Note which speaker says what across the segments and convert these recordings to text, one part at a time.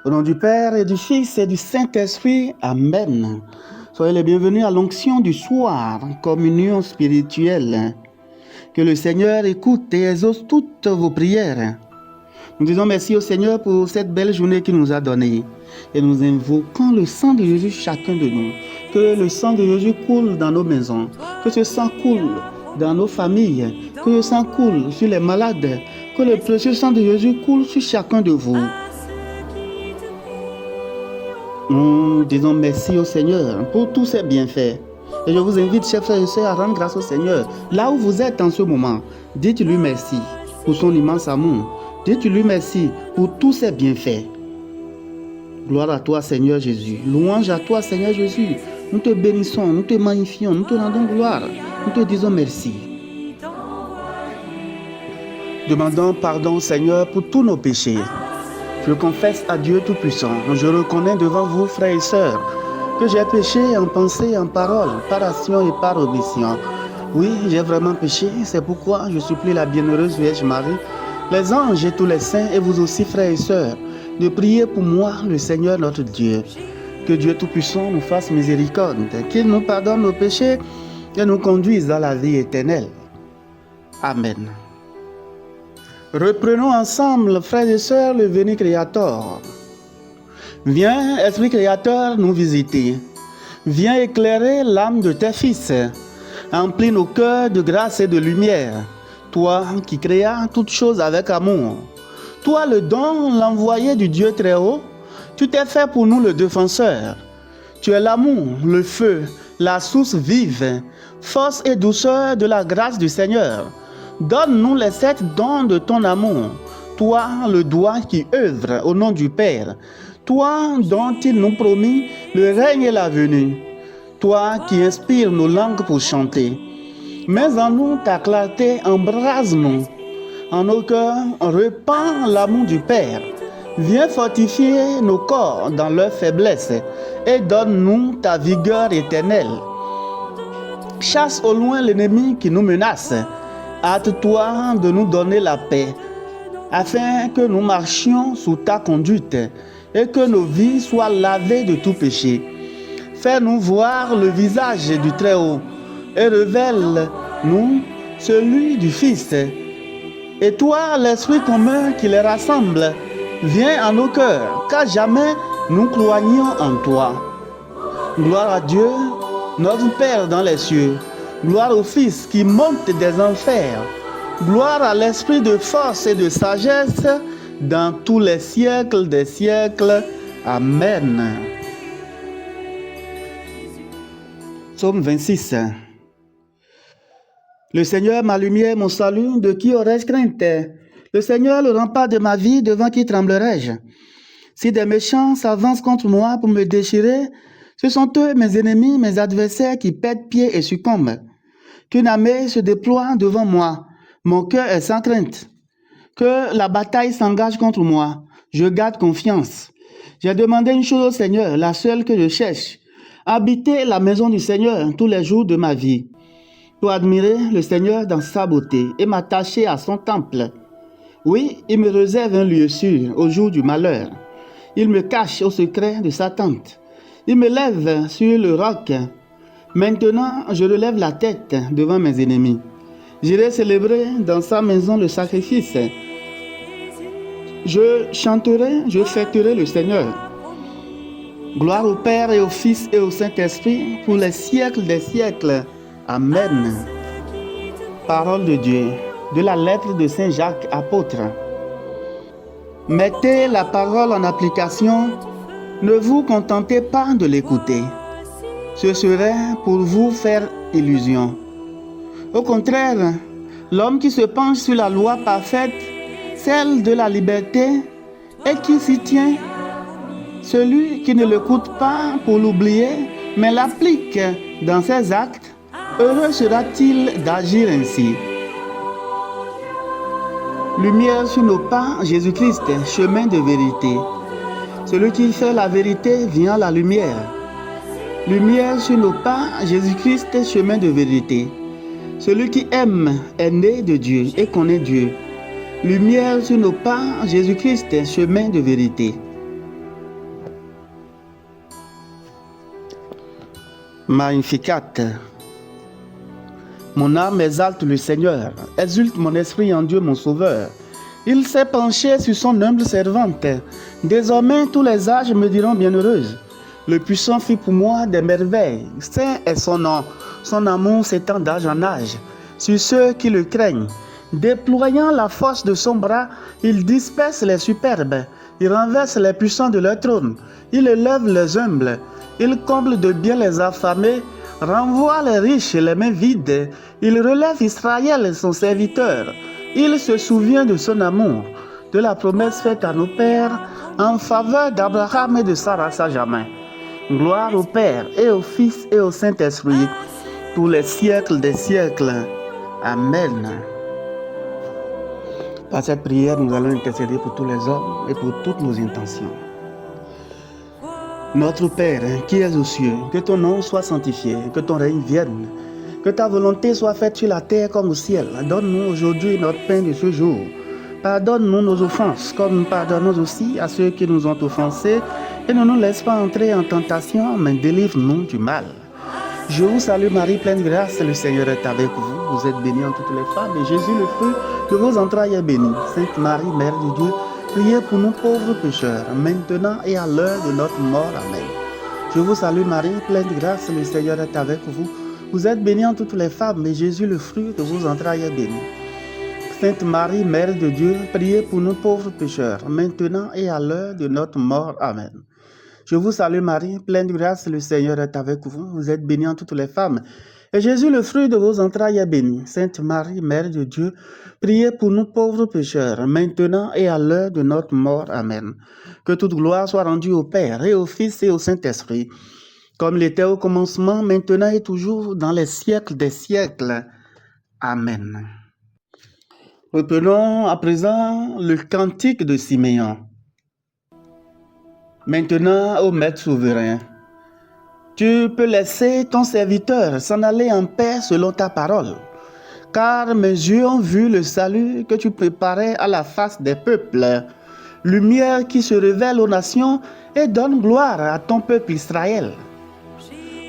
Speaker 1: Au nom du Père et du Fils et du Saint-Esprit, Amen. Soyez les bienvenus à l'onction du soir, communion spirituelle. Que le Seigneur écoute et exauce toutes vos prières. Nous disons merci au Seigneur pour cette belle journée qu'il nous a donnée. Et nous invoquons le sang de Jésus chacun de nous. Que le sang de Jésus coule dans nos maisons. Que ce sang coule dans nos familles. Que le sang coule sur les malades. Que le précieux sang de Jésus coule sur chacun de vous. Nous disons merci au Seigneur pour tous ses bienfaits. Et je vous invite, chers frères et sœurs, à rendre grâce au Seigneur. Là où vous êtes en ce moment, dites-lui merci pour son immense amour. Dites-lui merci pour tous ses bienfaits. Gloire à toi, Seigneur Jésus. Louange à toi, Seigneur Jésus. Nous te bénissons, nous te magnifions, nous te rendons gloire. Nous te disons merci. Demandons pardon, Seigneur, pour tous nos péchés. Je confesse à Dieu Tout-Puissant. Je reconnais devant vous, frères et sœurs, que j'ai péché en pensée, en parole, par action et par omission. Oui, j'ai vraiment péché. C'est pourquoi je supplie la bienheureuse Vierge Marie, les anges et tous les saints, et vous aussi, frères et sœurs, de prier pour moi, le Seigneur notre Dieu. Que Dieu Tout-Puissant nous fasse miséricorde, qu'il nous pardonne nos péchés et nous conduise dans la vie éternelle. Amen. Reprenons ensemble, frères et sœurs, le Veni Creator. Viens, Esprit Créateur, nous visiter. Viens éclairer l'âme de tes fils. Emplis nos cœurs de grâce et de lumière. Toi qui créas toutes choses avec amour. Toi le don, l'envoyé du Dieu très haut. Tu t'es fait pour nous le défenseur. Tu es l'amour, le feu, la source vive, force et douceur de la grâce du Seigneur. Donne-nous les 7 dons de ton amour. Toi, le doigt qui œuvre au nom du Père. Toi, dont il nous promit le règne et la venue. Toi qui inspires nos langues pour chanter. Mets en nous ta clarté, embrase-nous. En nos cœurs, repends l'amour du Père. Viens fortifier nos corps dans leur faiblesse et donne-nous ta vigueur éternelle. Chasse au loin l'ennemi qui nous menace. Hâte-toi de nous donner la paix, afin que nous marchions sous ta conduite et que nos vies soient lavées de tout péché. Fais-nous voir le visage du Très-Haut et révèle-nous celui du Fils. Et toi, l'Esprit commun qui les rassemble, viens en nos cœurs, car jamais nous croyons en toi. Gloire à Dieu, notre Père dans les cieux. Gloire au Fils qui monte des enfers. Gloire à l'Esprit de force et de sagesse dans tous les siècles des siècles. Amen. Psaume 26. Le Seigneur, ma lumière, mon salut, de qui aurais-je crainte? Le Seigneur, le rempart de ma vie, devant qui tremblerais-je? Si des méchants s'avancent contre moi pour me déchirer, ce sont eux, mes ennemis, mes adversaires, qui perdent pied et succombent. Qu'une armée se déploie devant moi, mon cœur est sans crainte. Que la bataille s'engage contre moi, je garde confiance. J'ai demandé une chose au Seigneur, la seule que je cherche, habiter la maison du Seigneur tous les jours de ma vie, pour admirer le Seigneur dans sa beauté et m'attacher à son temple. Oui, il me réserve un lieu sûr au jour du malheur. Il me cache au secret de sa tente. Il me lève sur le roc. Maintenant, je relève la tête devant mes ennemis. J'irai célébrer dans sa maison le sacrifice. Je chanterai, je fêterai le Seigneur. Gloire au Père et au Fils et au Saint-Esprit pour les siècles des siècles. Amen. Parole de Dieu, de la lettre de Saint Jacques, apôtre. Mettez la parole en application, ne vous contentez pas de l'écouter. Ce serait pour vous faire illusion. Au contraire, l'homme qui se penche sur la loi parfaite, celle de la liberté, et qui s'y tient, celui qui ne l'écoute pas pour l'oublier, mais l'applique dans ses actes, heureux sera-t-il d'agir ainsi. Lumière sur nos pas, Jésus-Christ, chemin de vérité. Celui qui fait la vérité vient à la lumière. Lumière sur nos pas, Jésus-Christ, chemin de vérité. Celui qui aime est né de Dieu et connaît Dieu. Lumière sur nos pas, Jésus-Christ, chemin de vérité. Magnificat. Mon âme exalte le Seigneur, exulte mon esprit en Dieu mon Sauveur. Il s'est penché sur son humble servante. Désormais tous les âges me diront bienheureuse. Le puissant fit pour moi des merveilles. Saint est son nom, son amour s'étend d'âge en âge sur ceux qui le craignent. Déployant la force de son bras, il disperse les superbes, il renverse les puissants de leur trône, il élève les humbles, il comble de bien les affamés, renvoie les riches et les mains vides, il relève Israël son serviteur, il se souvient de son amour, de la promesse faite à nos pères, en faveur d'Abraham et de Sarah sa jamais. Gloire au Père et au Fils et au Saint-Esprit, pour les siècles des siècles. Amen. Par cette prière, nous allons intercéder pour tous les hommes et pour toutes nos intentions. Notre Père, qui es aux cieux, que ton nom soit sanctifié, que ton règne vienne, que ta volonté soit faite sur la terre comme au ciel. Donne-nous aujourd'hui notre pain de ce jour. Pardonne-nous nos offenses, comme nous pardonnons aussi à ceux qui nous ont offensés, et ne nous laisse pas entrer en tentation, mais délivre-nous du mal. Je vous salue Marie, pleine de grâce, le Seigneur est avec vous. Vous êtes bénie en toutes les femmes, et Jésus, le fruit de vos entrailles, est béni. Sainte Marie, Mère de Dieu, priez pour nous pauvres pécheurs, maintenant et à l'heure de notre mort. Amen. Je vous salue Marie, pleine de grâce, le Seigneur est avec vous. Vous êtes bénie en toutes les femmes, et Jésus, le fruit de vos entrailles, est béni. Sainte Marie, Mère de Dieu, priez pour nous pauvres pécheurs, maintenant et à l'heure de notre mort. Amen. Je vous salue Marie, pleine de grâce, le Seigneur est avec vous. Vous êtes bénie en toutes les femmes, et Jésus, le fruit de vos entrailles, est béni. Sainte Marie, Mère de Dieu, priez pour nous pauvres pécheurs, maintenant et à l'heure de notre mort. Amen. Que toute gloire soit rendue au Père, et au Fils, et au Saint-Esprit, comme il était au commencement, maintenant et toujours, dans les siècles des siècles. Amen. Reprenons à présent le cantique de Siméon. Maintenant, ô Maître souverain, tu peux laisser ton serviteur s'en aller en paix selon ta parole, car mes yeux ont vu le salut que tu préparais à la face des peuples, lumière qui se révèle aux nations et donne gloire à ton peuple Israël.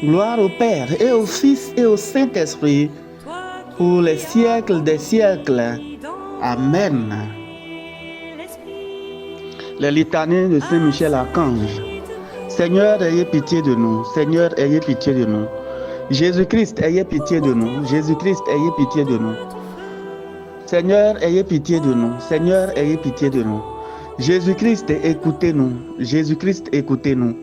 Speaker 1: Gloire au Père et au Fils et au Saint-Esprit, pour les siècles des siècles. Amen. Les litanies de Saint Michel Archange. Seigneur, ayez pitié de nous. Seigneur, ayez pitié de nous. Jésus-Christ, ayez pitié de nous. Jésus-Christ, ayez pitié de nous. Seigneur, ayez pitié de nous. Seigneur, ayez pitié de nous. Jésus-Christ, écoutez-nous. Jésus-Christ, écoutez-nous.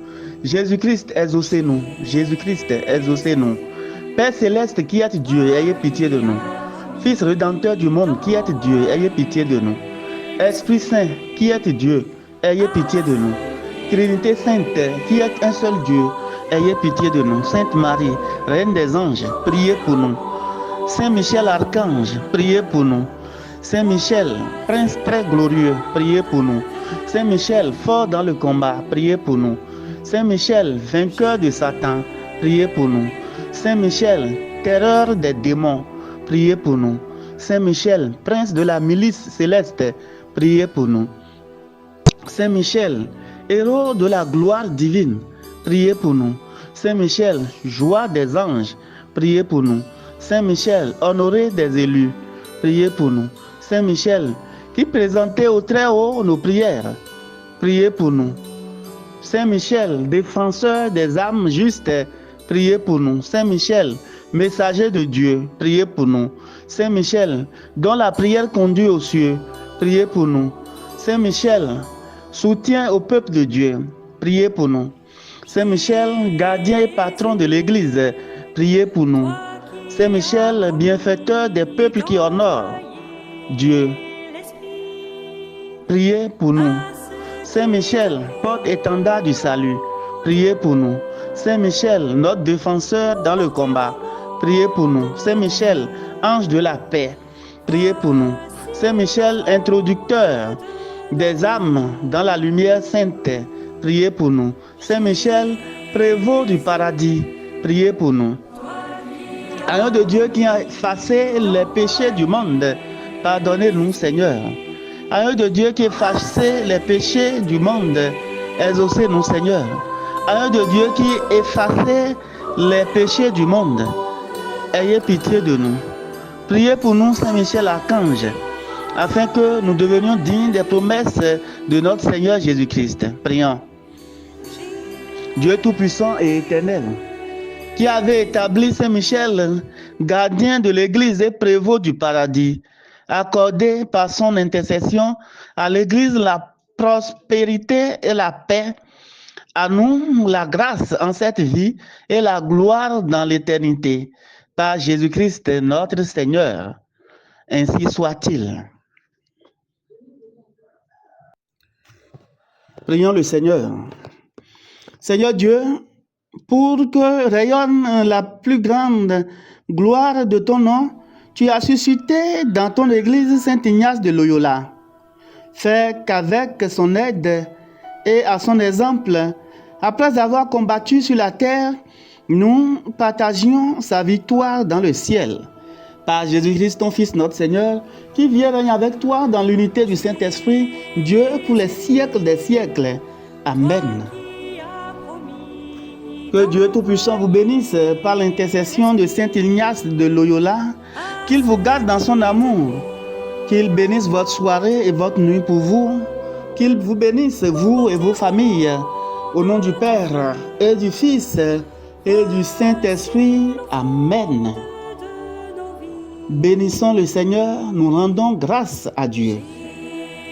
Speaker 1: Jésus-Christ, exaucez-nous. Jésus-Christ, exaucez-nous. Père céleste qui êtes Dieu, ayez pitié de nous. Fils rédempteur du monde qui êtes Dieu, ayez pitié de nous. Esprit Saint qui êtes Dieu, ayez pitié de nous. Trinité Sainte qui êtes un seul Dieu, ayez pitié de nous. Sainte Marie, Reine des anges, priez pour nous. Saint Michel Archange, priez pour nous. Saint Michel, Prince très glorieux, priez pour nous. Saint Michel, fort dans le combat, priez pour nous. Saint Michel, vainqueur de Satan, priez pour nous. Saint Michel, terreur des démons, priez pour nous. Saint Michel, prince de la milice céleste, priez pour nous. Saint Michel, héros de la gloire divine, priez pour nous. Saint Michel, joie des anges, priez pour nous. Saint Michel, honoré des élus, priez pour nous. Saint Michel, qui présentait au Très-Haut nos prières, priez pour nous. Saint Michel, défenseur des âmes justes, priez pour nous. Saint Michel, messager de Dieu, priez pour nous. Saint Michel, dont la prière conduit aux cieux, priez pour nous. Saint Michel, soutien au peuple de Dieu, priez pour nous. Saint Michel, gardien et patron de l'Église, priez pour nous. Saint Michel, bienfaiteur des peuples qui honorent Dieu, priez pour nous. Saint Michel, porte-étendard du salut, priez pour nous. Saint Michel, notre défenseur dans le combat, priez pour nous. Saint Michel, ange de la paix, priez pour nous. Saint Michel, introducteur des âmes dans la lumière sainte, priez pour nous. Saint Michel, prévôt du paradis, priez pour nous. Agneau de Dieu qui a effacé les péchés du monde, pardonnez-nous, Seigneur. Agneau de Dieu qui effaçait les péchés du monde, exaucez-nous, Seigneur. Agneau de Dieu qui effaçait les péchés du monde, ayez pitié de nous. Priez pour nous, Saint Michel Archange, afin que nous devenions dignes des promesses de notre Seigneur Jésus-Christ. Prions. Dieu Tout-Puissant et Éternel, qui avait établi Saint Michel, gardien de l'Église et prévôt du paradis, accordé par son intercession à l'Église la prospérité et la paix, à nous la grâce en cette vie et la gloire dans l'éternité, par Jésus-Christ notre Seigneur. Ainsi soit-il. Prions le Seigneur. Seigneur Dieu, pour que rayonne la plus grande gloire de ton nom, tu as suscité dans ton Église Saint Ignace de Loyola. Fais qu'avec son aide et à son exemple, après avoir combattu sur la terre, nous partagions sa victoire dans le ciel. Par Jésus-Christ, ton Fils, notre Seigneur, qui vient régner avec toi dans l'unité du Saint-Esprit, Dieu pour les siècles des siècles. Amen. Que Dieu Tout-Puissant vous bénisse par l'intercession de Saint Ignace de Loyola, qu'il vous garde dans son amour, qu'il bénisse votre soirée et votre nuit pour vous, qu'il vous bénisse, vous et vos familles, au nom du Père et du Fils et du Saint-Esprit. Amen. Bénissons le Seigneur, nous rendons grâce à Dieu.